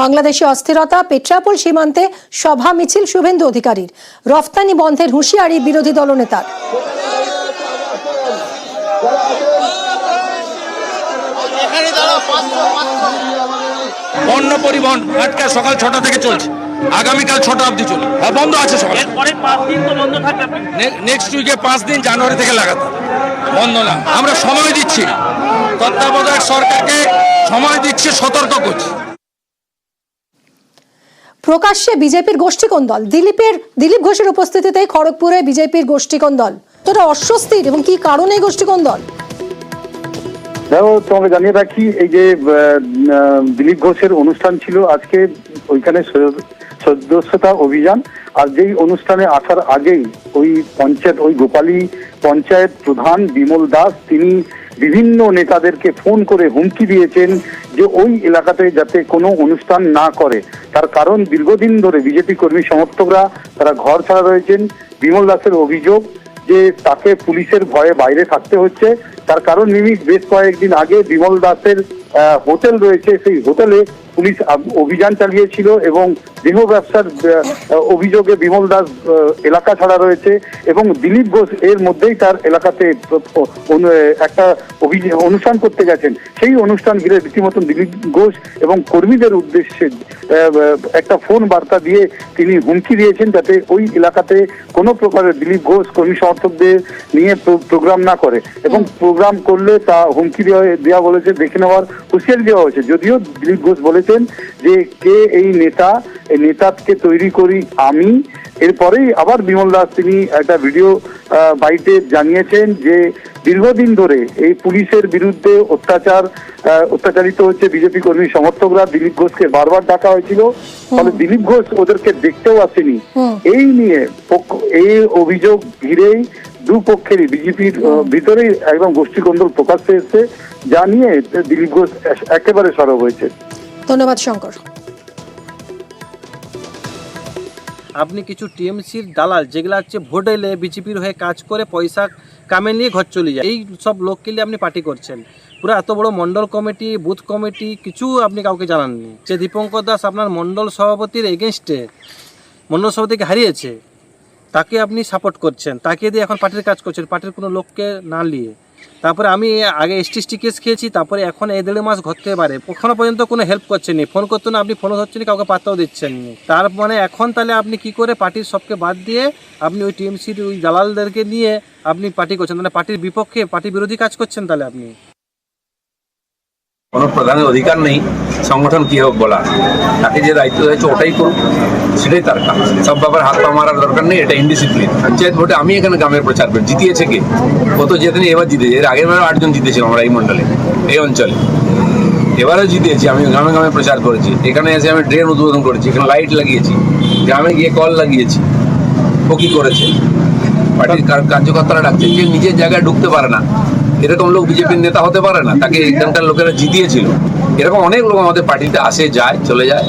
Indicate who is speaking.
Speaker 1: বাংলাদেশে অস্থিরতা, পেট্রাপোল সীমান্তে সভা মিছিল শুভেন্দু অধিকারীর। রফতানি বন্ধের হুঁশিয়ারি বিরোধী দলনেতার।
Speaker 2: পণ্য পরিবহন আজকে সকাল 6টা থেকে চলছে, আগামীকাল 6টা অবধি চলবে। বন্ধ আছে সকাল, নেক্সট উইকে 5 দিন, জানুয়ারি থেকে লাগাতার বন্ধ না। আমরা সময় দিচ্ছি, তত্ত্বাবধায়ক সরকারকে সময় দিচ্ছি, সতর্ক করছি।
Speaker 1: প্রকাশ্যে বিজেপির গোষ্ঠীকন্দল। দিলীপ ঘোষের উপস্থিতিতে খড়গপুরে বিজেপির গোষ্ঠীকন্দল। তোরা অস্বস্তির এবং কি কারণে গোষ্ঠীকন্দল?
Speaker 3: দেখো, তোমাকে জানিয়ে রাখি, এই যে দিলীপ ঘোষের অনুষ্ঠান ছিল আজকে, ওইখানে সদস্যতা অভিযান। আর যেই অনুষ্ঠানে আসার আগেই ওই গোপালী পঞ্চায়েত প্রধান বিমল দাস তিনি বিভিন্ন নেতাদেরকে ফোন করে হুমকি দিয়েছেন যে ওই এলাকাতে যাতে কোনো অনুষ্ঠান না করে। তার কারণ, দীর্ঘদিন ধরে বিজেপি কর্মী সমর্থকরা তারা ঘর ছাড়া রয়েছেন। বিমল দাসের অভিযোগ যে তাকে পুলিশের ভয়ে বাইরে থাকতে হচ্ছে। তার কারণ, বেশ কয়েকদিন আগে বিমল দাসের হোটেল রয়েছে, সেই হোটেলে পুলিশ অভিযান চালিয়েছিল এবং দেহ ব্যবসার অভিযোগে বিমল দাস এলাকা ছাড়া রয়েছে এবং দিলীপ ঘোষ এর মধ্যেই তার এলাকাতে একটা অনুষ্ঠান করতে গেছেন। সেই অনুষ্ঠান ঘিরে রীতিমতন দিলীপ ঘোষ এবং কর্মীদের উদ্দেশ্যে একটা ফোন বার্তা দিয়ে তিনি হুমকি দিয়েছেন যাতে ওই এলাকাতে কোনো প্রকারের দিলীপ ঘোষ কর্মী সমর্থকদের নিয়ে প্রোগ্রাম না করে এবং প্রোগ্রাম করলে তা হুমকি দেওয়া বলেছে, দেখে নেওয়ার হুঁশিয়ারি দেওয়া হয়েছে। যদিও দিলীপ ঘোষ বলেছেন যে কে এই নেতা, এই নেতাকে তৈরি করি আমি। এরপরেই আবার বিমল দাস তিনি একটা ভিডিও বাইটে জানিয়েছেন যে দীর্ঘদিন ধরে এই পুলিশের বিরুদ্ধে অত্যাচারিত হচ্ছে বিজেপি কর্মী সমর্থকরা। দিলীপ ঘোষকে বারবার ডাকা হয়েছিল, ফলে দিলীপ ঘোষ ওদেরকে দেখতেও আসেনি। এই নিয়ে এই অভিযোগ ঘিরেই দুপক্ষেরই বিজেপির ভিতরেই একদম গোষ্ঠীকন্দল প্রকাশ্যে এসেছে, যা নিয়ে দিলীপ ঘোষ একেবারে সরব হয়েছে।
Speaker 1: ধন্যবাদ শঙ্কর।
Speaker 4: আপনি কিছু টিএমসির দালাল যেগুলো হচ্ছে ভোট এলে বিজেপির হয়ে কাজ করে পয়সা কামে নিয়ে ঘর চলে যায়, এই সব লোককে নিয়ে আপনি পার্টি করছেন। পুরো এত বড় মন্ডল কমিটি, বুথ কমিটি কিছু আপনি কাউকে জানাননি। যে দীপঙ্কর দাস আপনার মন্ডল সভাপতির এগেনস্টে, মন্ডল সভাপতিকে হারিয়েছে, তাকে আপনি সাপোর্ট করছেন, তাকে দিয়ে এখন পার্টির কাজ করছেন, পার্টির কোনো লোককে না নিয়ে। তারপরে আমি আগে এসটি কেস খেয়েছি, তারপরে এখন এই 1.5 মাস ঘটতে পারে, এখনো পর্যন্ত কোনো হেল্প করছেন, ফোন করতো না, আপনি ফোনও ধরছেন, কাউকে পাত্তাও দিচ্ছেন না। তার মানে এখন তাহলে আপনি কি করে পার্টির সবকে বাদ দিয়ে আপনি ওই টিএমসির ওই দালালদেরকে নিয়ে আপনি পার্টি করছেন, মানে পার্টির বিপক্ষে, পার্টি বিরোধী কাজ করছেন তাহলে আপনি।
Speaker 5: কোনো প্রধানের অধিকার নেই সংগঠন কি হোক বলা, তাকে যে দায়িত্ব দিয়েছে ওটাই করুক, সেটাই তার কাজ। সব ব্যাপারে হাত পা মারার দরকার নেই, এটা ইনডিসিপ্লিন। পঞ্চায়েত ভোটে আমি এখানে গ্রামের প্রচার করি, জিতিয়েছে কে? ও তো জেতেনি, এবার জিতেছে। এর আগের বার 8 জন জিতেছিলাম আমরা এই মন্ডলে, এই অঞ্চলে। এবারও জিতেছি, আমি গ্রামে গ্রামে প্রচার করেছি। এখানে এসে আমি ড্রেন উদ্বোধন করেছি, এখানে লাইট লাগিয়েছি, গ্রামে গিয়ে কল লাগিয়েছি। ও কি করেছে? পার্টির কার্যকর্তারা ডাকছে, যে নিজের জায়গায় ঢুকতে পারে না, এরকম লোক বিজেপির নেতা হতে পারে না। তাকে এখানকার লোকেরা জিতিয়েছিল। এরকম অনেক লোক আমাদের পার্টিতে আসে, যায়, চলে যায়।